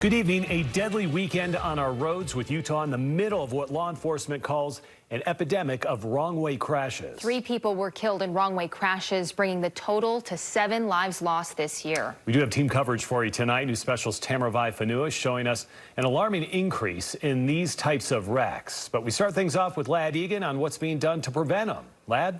Good evening. A deadly weekend on our roads with Utah in the middle of what law enforcement calls an epidemic of wrong-way crashes. 3 people were killed in wrong-way crashes, bringing the total to 7 lives lost this year. We do have team coverage for you tonight. News specialist Tamara Fanua showing us an alarming increase in these types of wrecks. But we start things off with Lad Egan on what's being done to prevent them. Lad?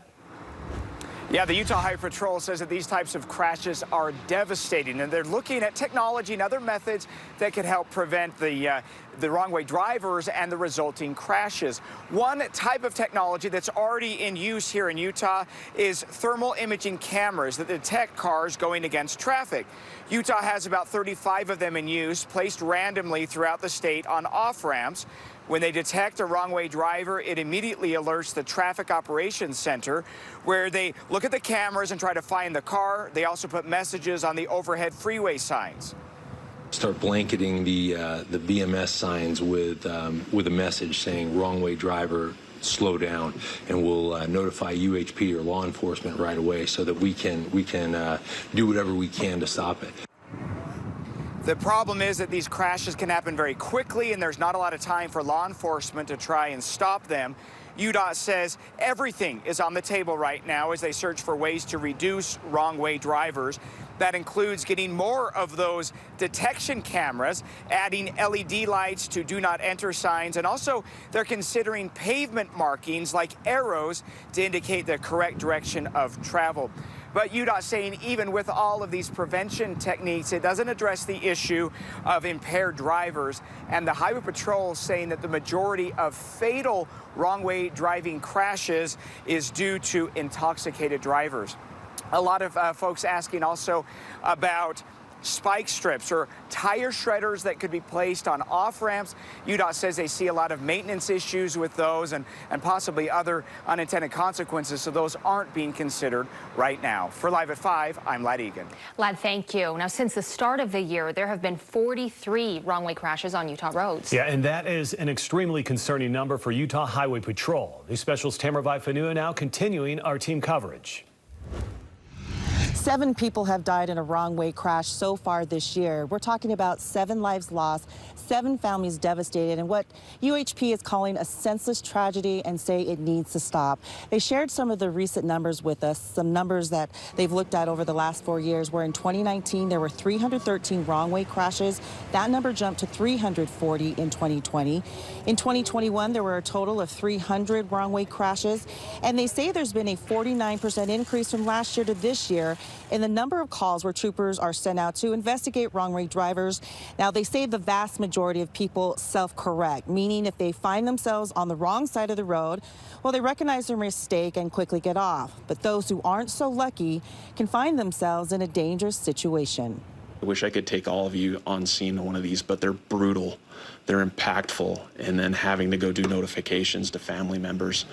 Yeah, the Utah Highway Patrol says that these types of crashes are devastating, and they're looking at technology and other methods that could help prevent the wrong-way drivers and the resulting crashes. One type of technology that's already in use here in Utah is thermal imaging cameras that detect cars going against traffic. Utah has about 35 of them in use, placed randomly throughout the state on off-ramps. When they detect a wrong-way driver, it immediately alerts the Traffic Operations Center, where they look at the cameras and try to find the car. They also put messages on the overhead freeway signs. Start blanketing the BMS signs with a message saying wrong-way driver, slow down, and we'll notify UHP or law enforcement right away so that we can do whatever we can to stop it. The problem is that these crashes can happen very quickly, and there's not a lot of time for law enforcement to try and stop them. UDOT says everything is on the table right now as they search for ways to reduce wrong-way drivers. That includes getting more of those detection cameras, adding LED lights to do not enter signs, and also they're considering pavement markings like arrows to indicate the correct direction of travel. But UDOT saying even with all of these prevention techniques, it doesn't address the issue of impaired drivers. And the Highway Patrol saying that the majority of fatal wrong-way driving crashes is due to intoxicated drivers. A lot of folks asking also about spike strips or tire shredders that could be placed on off-ramps. UDOT says they see a lot of maintenance issues with those and possibly other unintended consequences, so those aren't being considered right now. For Live at 5, I'm Lad Egan. Lad, thank you. Now, since the start of the year, there have been 43 wrong-way crashes on Utah roads. Yeah, and that is an extremely concerning number for Utah Highway Patrol. News specialist Tamara Fanua now continuing our team coverage. 7 people have died in a wrong-way crash so far this year. We're talking about 7 lives lost, 7 families devastated, and what UHP is calling a senseless tragedy and say it needs to stop. They shared some of the recent numbers with us, some numbers that they've looked at over the last 4 years, where in 2019 there were 313 wrong-way crashes. That number jumped to 340 in 2020. In 2021, there were a total of 300 wrong-way crashes, and they say there's been a 49% increase from last year to this year in the number of calls where troopers are sent out to investigate wrong-way drivers. Now, they say the vast majority of people self-correct, meaning if they find themselves on the wrong side of the road, well, they recognize their mistake and quickly get off. But those who aren't so lucky can find themselves in a dangerous situation. I wish I could take all of you on scene to one of these, but they're brutal, they're impactful, and then having to go do notifications to family members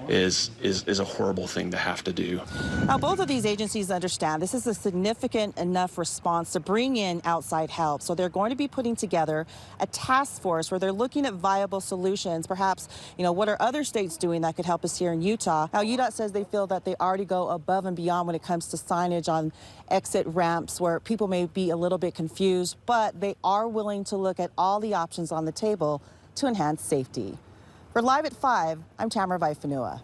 is a horrible thing to have to do. Now, both of these agencies understand this is a significant enough response to bring in outside help, so they're going to be putting together a task force where they're looking at viable solutions. Perhaps, what are other states doing that could help us here in Utah? Now, UDOT says they feel that they already go above and beyond when it comes to signage on exit ramps where people may be a little bit confused, but they are willing to look at all the options on the table to enhance safety. For Live at 5, I'm Tamara Fanua.